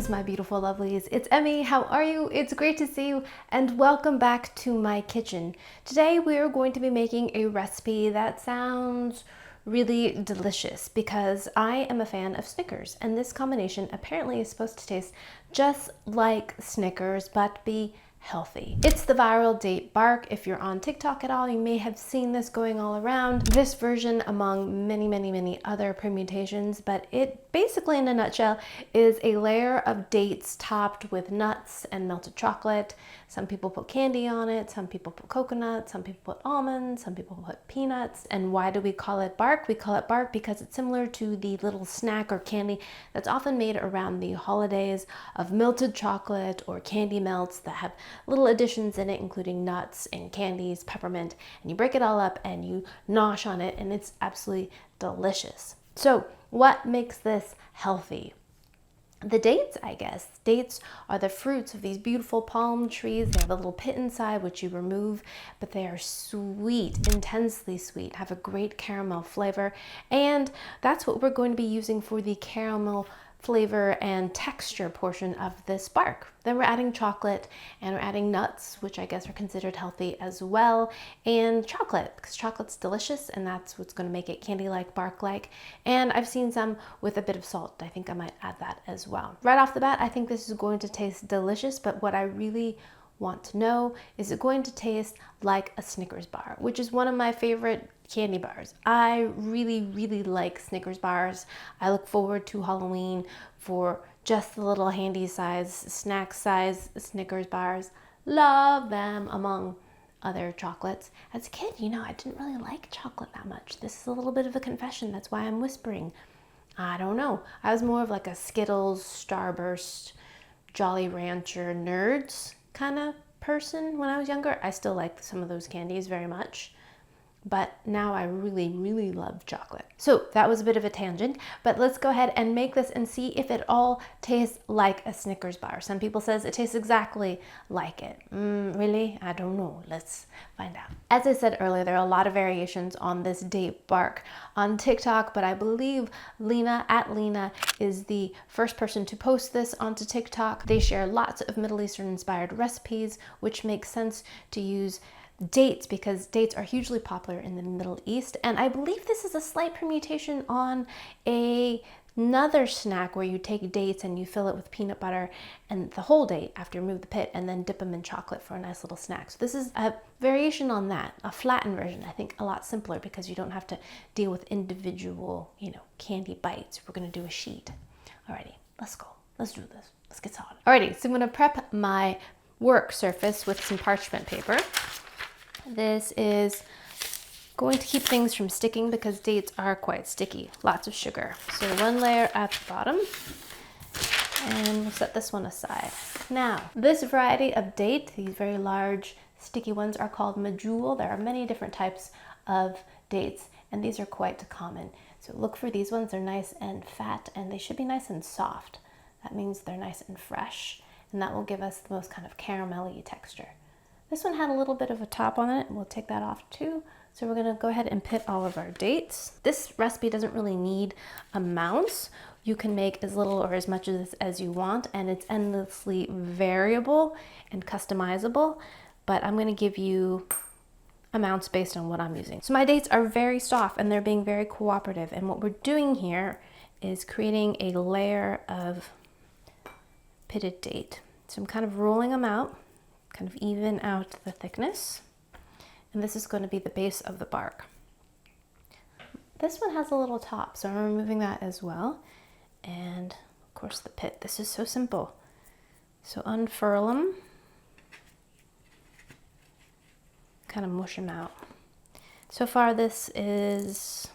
Greetings, my beautiful lovelies. It's Emmy. How are you? It's great to see you and welcome back to my kitchen. Today we are going to be making a recipe that sounds really delicious because I am a fan of Snickers, and this combination apparently is supposed to taste just like Snickers but be healthy. It's the viral date bark. If you're on TikTok at all, you may have seen this going all around. This version among many other permutations, but it basically in a nutshell is a layer of dates topped with nuts and melted chocolate. Some people put candy on it, some people put coconut, some people put almonds, some people put peanuts. And why do we call it bark? We call it bark because it's similar to the little snack or candy that's often made around the holidays of melted chocolate or candy melts that have little additions in it, including nuts and candies, peppermint, and you break it all up and you nosh on it, and it's absolutely delicious. So what makes this healthy? The dates, I guess. Dates are the fruits of these beautiful palm trees. They have a little pit inside, which you remove, but they are sweet, intensely sweet, have a great caramel flavor, and that's what we're going to be using for the caramel flavor and texture portion of this bark. Then we're adding chocolate and we're adding nuts, which I guess are considered healthy as well, and chocolate, because chocolate's delicious and that's what's going to make it candy-like, bark-like. And I've seen some with a bit of salt. I think I might add that as well. Right off the bat, I think this is going to taste delicious, but what I really want to know, is it going to taste like a Snickers bar, which is one of my favorite candy bars. I really like Snickers bars. I look forward to Halloween for just the little handy size, snack size Snickers bars. Love them among other chocolates. As a kid, you know, I didn't really like chocolate that much. This is a little bit of a confession. That's why I'm whispering. I don't know. I was more of like a Skittles, Starburst, Jolly Rancher nerds kind of person when I was younger. I still like some of those candies very much, but now I really love chocolate. So that was a bit of a tangent, but let's go ahead and make this and see if it all tastes like a Snickers bar. Some people says it tastes exactly like it. Really? I don't know. Let's find out. As I said earlier, there are a lot of variations on this date bark on TikTok, but I believe Lena is the first person to post this onto TikTok. They share lots of Middle Eastern inspired recipes, which makes sense to use dates because dates are hugely popular in the Middle East. And I believe this is a slight permutation on another snack where you take dates and you fill it with peanut butter and the whole date after you remove the pit, and then dip them in chocolate for a nice little snack. So this is a variation on that, a flattened version. I think a lot simpler because you don't have to deal with individual, candy bites. We're going to do a sheet. Alrighty, let's go. Let's do this. Let's get started. Alrighty, so I'm going to prep my work surface with some parchment paper. This is going to keep things from sticking because dates are quite sticky. Lots of sugar. So one layer at the bottom, and we'll set this one aside. Now, this variety of date, these very large sticky ones, are called Medjool. There are many different types of dates, and these are quite common. So look for these ones. They're nice and fat, and they should be nice and soft. That means they're nice and fresh, and that will give us the most kind of caramelly texture. This one had a little bit of a top on it. We'll take that off too. So we're gonna go ahead and pit all of our dates. This recipe doesn't really need amounts. You can make as little or as much of this as you want, and it's endlessly variable and customizable, but I'm gonna give you amounts based on what I'm using. So my dates are very soft and they're being very cooperative. And what we're doing here is creating a layer of pitted date. So I'm kind of rolling them out, kind of even out the thickness, and this is going to be the base of the bark. This one has a little top, so I'm removing that as well, and of course the pit. This is so simple. So unfurl them, kind of mush them out. So far this is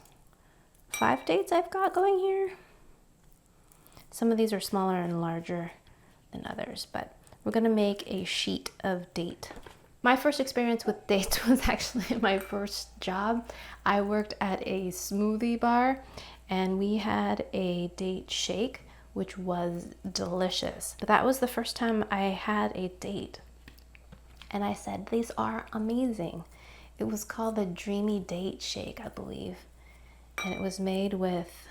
5 dates I've got going here. Some of these are smaller and larger than others, but we're gonna make a sheet of date. My first experience with dates was actually my first job. I worked at a smoothie bar and we had a date shake, which was delicious. But that was the first time I had a date. And I said, these are amazing. It was called the Dreamy Date Shake, I believe. And it was made with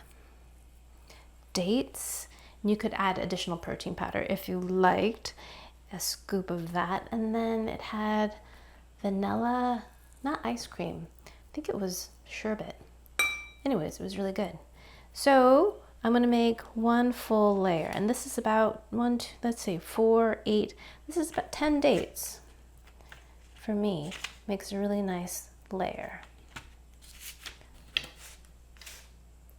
dates You could add additional protein powder if you liked, a scoop of that. And then it had vanilla, not ice cream, I think it was sherbet. Anyways, it was really good. So I'm gonna make one full layer, and this is about 1, 2, let's see, 4, 8, this is about 10 dates for me. Makes a really nice layer.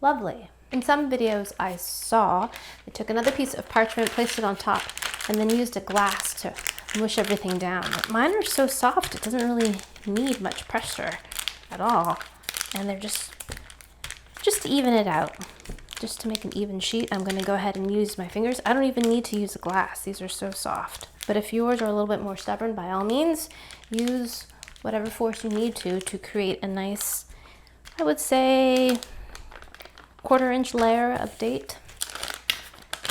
Lovely. In some videos I saw, they took another piece of parchment, placed it on top, and then used a glass to mush everything down. But mine are so soft, it doesn't really need much pressure at all. And they're just to even it out, just to make an even sheet, I'm gonna go ahead and use my fingers. I don't even need to use a glass, these are so soft. But if yours are a little bit more stubborn, by all means, use whatever force you need to create a nice, I would say, 1/4 inch layer of date.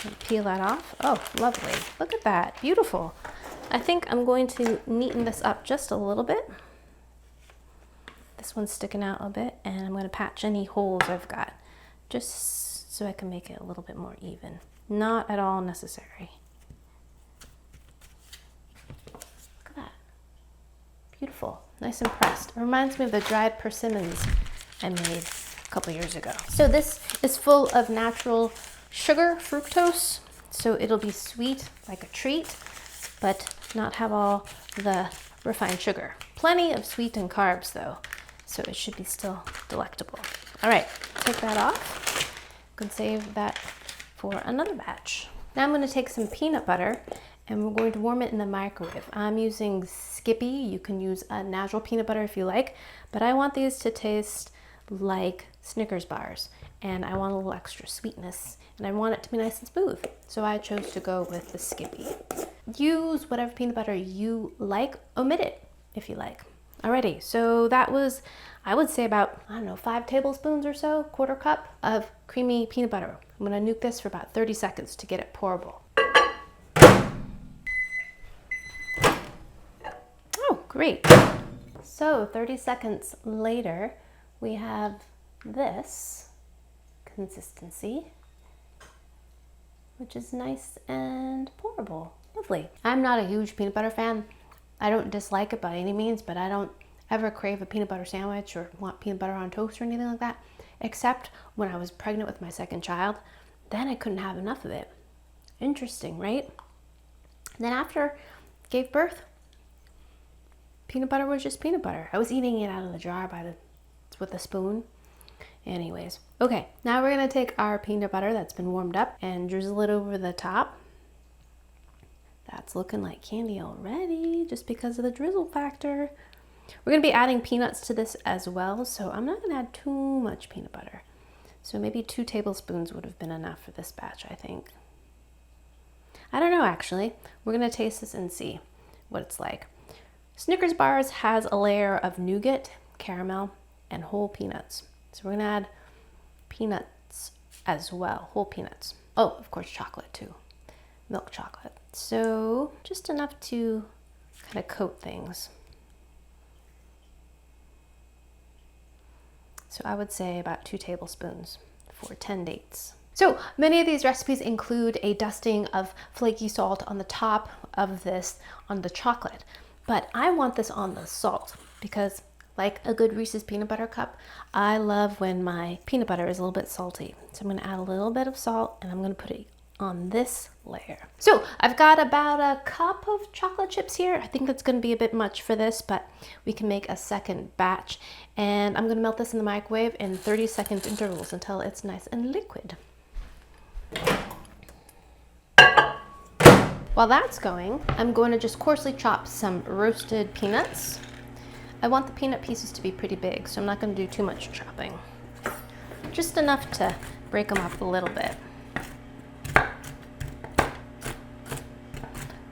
And peel that off. Oh, lovely. Look at that. Beautiful. I think I'm going to neaten this up just a little bit. This one's sticking out a bit, and I'm going to patch any holes I've got just so I can make it a little bit more even. Not at all necessary. Look at that. Beautiful. Nice and pressed. It reminds me of the dried persimmons I made a couple years ago. So this is full of natural sugar, fructose, so it'll be sweet like a treat, but not have all the refined sugar. Plenty of sweet and carbs though, so it should be still delectable. All right, take that off. You can save that for another batch. Now I'm going to take some peanut butter and we're going to warm it in the microwave. I'm using Skippy. You can use a natural peanut butter if you like, but I want these to taste like Snickers bars, and I want a little extra sweetness, and I want it to be nice and smooth. So I chose to go with the Skippy. Use whatever peanut butter you like, omit it if you like. Alrighty, so that was, I would say about, I don't know, 5 tablespoons or so, 1/4 cup of creamy peanut butter. I'm gonna nuke this for about 30 seconds to get it pourable. Oh, great. So 30 seconds later, we have this consistency, which is nice and pourable. Lovely. I'm not a huge peanut butter fan. I don't dislike it by any means, but I don't ever crave a peanut butter sandwich or want peanut butter on toast or anything like that, except when I was pregnant with my second child. Then I couldn't have enough of it. Interesting, right? And then after I gave birth, peanut butter was just peanut butter. I was eating it out of the jar with a spoon. Anyways, okay, now we're gonna take our peanut butter that's been warmed up and drizzle it over the top. That's looking like candy already, just because of the drizzle factor. We're gonna be adding peanuts to this as well, so I'm not gonna add too much peanut butter. So maybe 2 tablespoons would have been enough for this batch, I think. I don't know, actually. We're gonna taste this and see what it's like. Snickers bars has a layer of nougat, caramel, and whole peanuts. So we're gonna add peanuts as well, whole peanuts. Oh, of course, chocolate too, milk chocolate. So just enough to kind of coat things. So I would say about 2 tablespoons for 10 dates. So many of these recipes include a dusting of flaky salt on the top of this on the chocolate, but I want this on the salt because, like a good Reese's peanut butter cup, I love when my peanut butter is a little bit salty. So I'm gonna add a little bit of salt and I'm gonna put it on this layer. So I've got about a cup of chocolate chips here. I think that's gonna be a bit much for this, but we can make a second batch. And I'm gonna melt this in the microwave in 30-second intervals until it's nice and liquid. While that's going, I'm going to just coarsely chop some roasted peanuts. I want the peanut pieces to be pretty big, so I'm not going to do too much chopping. Just enough to break them up a little bit.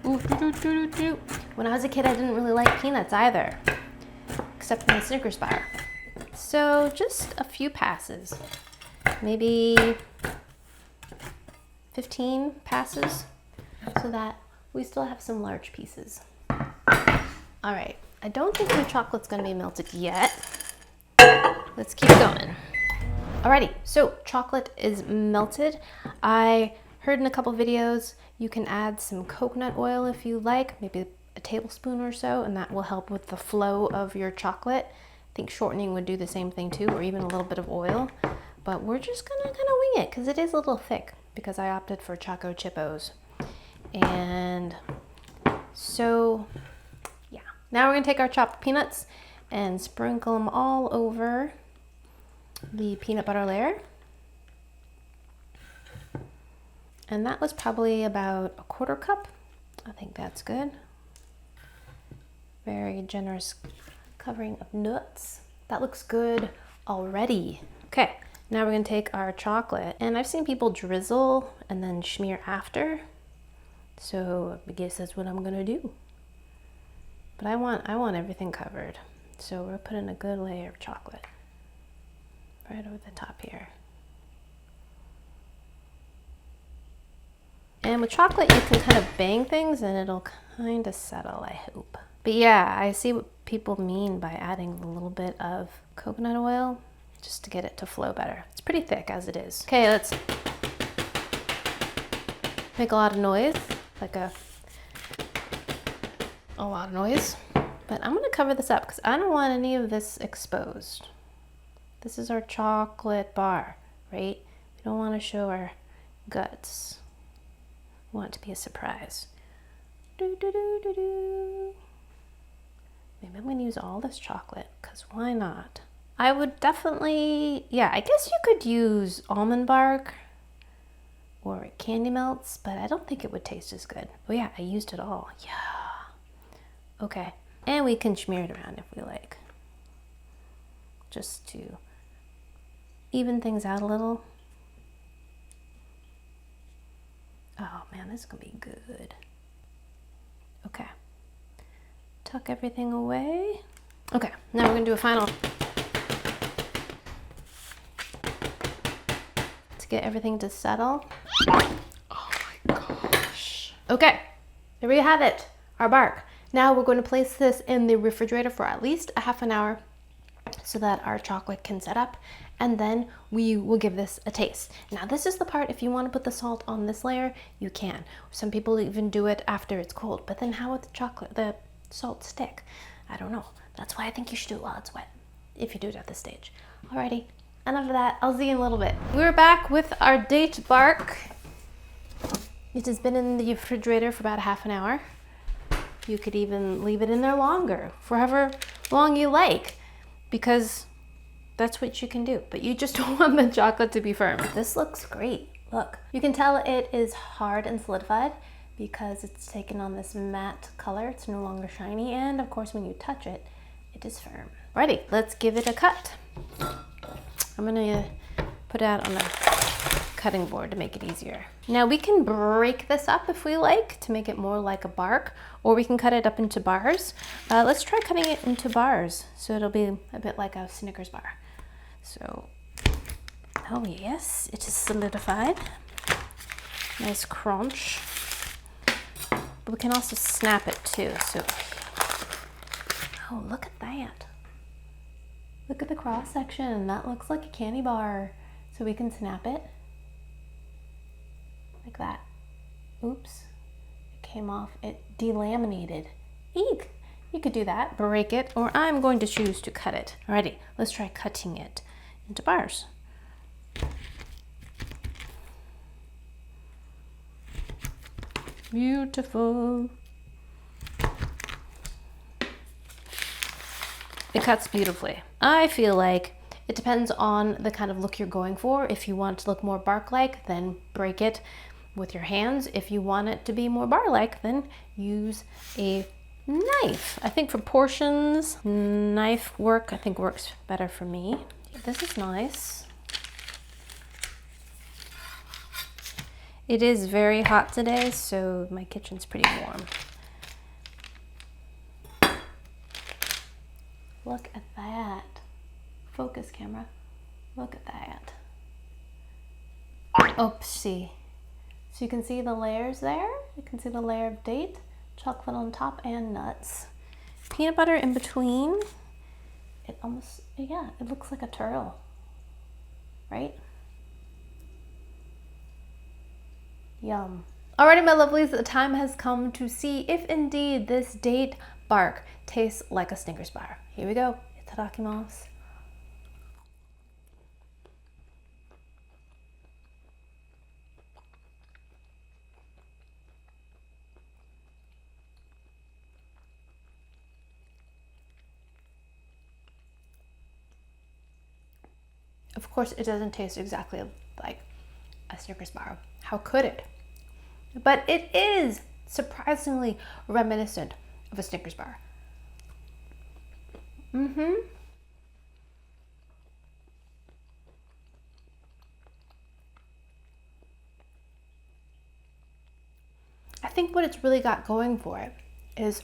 Ooh, when I was a kid, I didn't really like peanuts either, except in the Snickers bar. So just a few passes, maybe 15 passes, so that we still have some large pieces. All right, I don't think my chocolate's gonna be melted yet. Let's keep going. Alrighty, so chocolate is melted. I heard in a couple videos you can add some coconut oil if you like, maybe a tablespoon or so, and that will help with the flow of your chocolate. I think shortening would do the same thing too, or even a little bit of oil. But we're just gonna kind of wing it because it is a little thick because I opted for Choco Chippos. And so, yeah. Now we're gonna take our chopped peanuts and sprinkle them all over the peanut butter layer. And that was probably about a 1/4 cup. I think that's good. Very generous covering of nuts. That looks good already. Okay, now we're gonna take our chocolate, and I've seen people drizzle and then smear after. So I guess that's what I'm gonna do. But I want everything covered. So we're putting a good layer of chocolate right over the top here. And with chocolate, you can kind of bang things and it'll kind of settle, I hope. But yeah, I see what people mean by adding a little bit of coconut oil just to get it to flow better. It's pretty thick as it is. Okay, let's make a lot of noise, like a lot of noise. But I'm gonna cover this up because I don't want any of this exposed. This is our chocolate bar, right? We don't want to show our guts. We want it to be a surprise. Do, do, do, do, do. Maybe I'm gonna use all this chocolate, because why not? I would definitely, yeah, I guess you could use almond bark or candy melts, but I don't think it would taste as good. Oh yeah, I used it all, yeah. Okay, and we can smear it around if we like, just to even things out a little. Oh man, this is gonna be good. Okay. Tuck everything away. Okay, now we're gonna do a final to get everything to settle. Oh my gosh. Okay, there we have it, our bark. Now we're going to place this in the refrigerator for at least a half an hour so that our chocolate can set up, and then we will give this a taste. Now this is the part, if you want to put the salt on this layer, you can. Some people even do it after it's cold, but then how would the salt stick? I don't know. That's why I think you should do it while it's wet, if you do it at this stage. Alrighty, enough of that. I'll see you in a little bit. We're back with our date bark. It has been in the refrigerator for about a half an hour. You could even leave it in there longer, for however long you like, because that's what you can do. But you just don't want the chocolate to be firm. This looks great. Look, you can tell it is hard and solidified because it's taken on this matte color. It's no longer shiny, and of course when you touch it, it is firm. Alrighty, let's give it a cut. I'm gonna put it out on a cutting board to make it easier. Now we can break this up if we like to make it more like a bark, or we can cut it up into bars. Let's try cutting it into bars so it'll be a bit like a Snickers bar. So, oh yes, it is solidified. Nice crunch. But we can also snap it too, so. Oh, look at that. Look at the cross section. That looks like a candy bar. So we can snap it. Like that. Oops. It came off. It delaminated. Eek! You could do that. Break it, or I'm going to choose to cut it. Alrighty, let's try cutting it into bars. Beautiful. It cuts beautifully. I feel like it depends on the kind of look you're going for. If you want to look more bark-like, then break it with your hands. If you want it to be more bar-like, then use a knife. I think for portions, knife work, I think works better for me. This is nice. It is very hot today, so my kitchen's pretty warm. Look at that. Focus camera. Look at that. Oopsie. So you can see the layers there. You can see the layer of date, chocolate on top, and nuts. Peanut butter in between. It almost, yeah, it looks like a turtle, right? Yum. Alrighty, my lovelies, the time has come to see if indeed this date bark tastes like a Snickers bar. Here we go. Itadakimasu. Of course, it doesn't taste exactly like a Snickers bar. How could it? But it is surprisingly reminiscent of a Snickers bar. I think what it's really got going for it is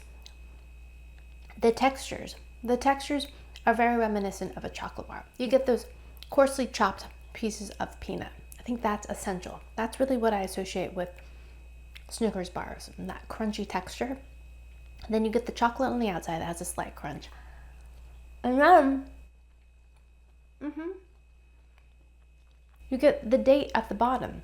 the textures. The textures are very reminiscent of a chocolate bar. You get those coarsely chopped pieces of peanut. I think that's essential. That's really what I associate with Snickers bars, and that crunchy texture. And then you get the chocolate on the outside that has a slight crunch. And then you get the date at the bottom.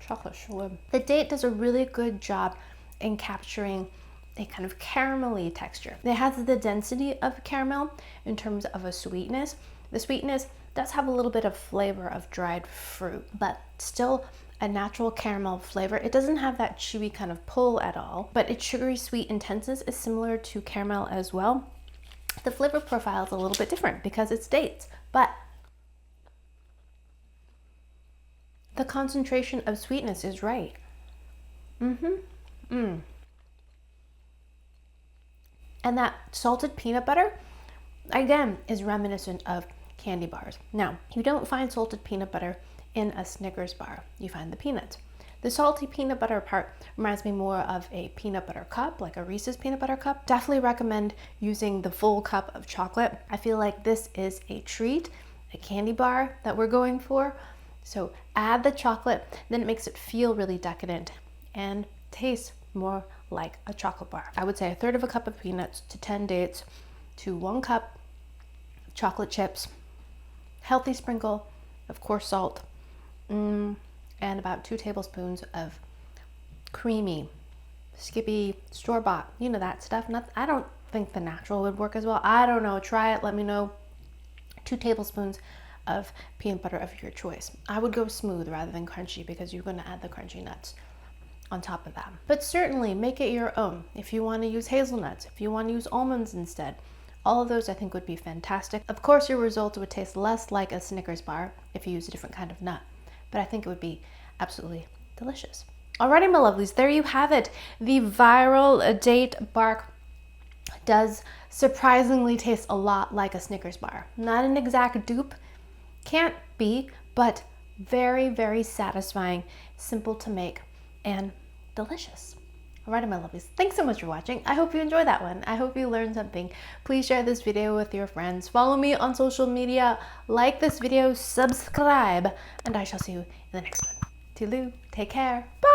Chocolate sugar. The date does a really good job in capturing a kind of caramelly texture. It has the density of caramel in terms of a sweetness. The sweetness does have a little bit of flavor of dried fruit, but still a natural caramel flavor. It doesn't have that chewy kind of pull at all, but its sugary sweet intenseness is similar to caramel as well. The flavor profile is a little bit different because it's dates, but the concentration of sweetness is right. And that salted peanut butter, again, is reminiscent of candy bars. Now, you don't find salted peanut butter in a Snickers bar. You find the peanuts. The salty peanut butter part reminds me more of a peanut butter cup, like a Reese's peanut butter cup. Definitely recommend using the full cup of chocolate. I feel like this is a treat, a candy bar that we're going for. So add the chocolate, then it makes it feel really decadent and taste more like a chocolate bar. I would say 1/3 of a cup of peanuts to 10 dates to 1 cup chocolate chips, healthy sprinkle of coarse salt, and about 2 tablespoons of creamy Skippy store-bought, you know, that stuff. I don't think the natural would work as well. I don't know, try it, let me know. 2 tablespoons of peanut butter of your choice. I would go smooth rather than crunchy because you're going to add the crunchy nuts on top of that. But certainly make it your own. If you want to use hazelnuts, if you want to use almonds instead, all of those I think would be fantastic. Of course, your results would taste less like a Snickers bar if you use a different kind of nut, but I think it would be absolutely delicious. Alrighty, my lovelies, there you have it. The viral date bark does surprisingly taste a lot like a Snickers bar. Not an exact dupe, can't be, but very, very satisfying, simple to make, and delicious. Alrighty, my lovelies, thanks so much for watching. I hope you enjoyed that one. I hope you learned something. Please share this video with your friends. Follow me on social media, like this video, subscribe, and I shall see you in the next one. Toodaloo, take care, bye!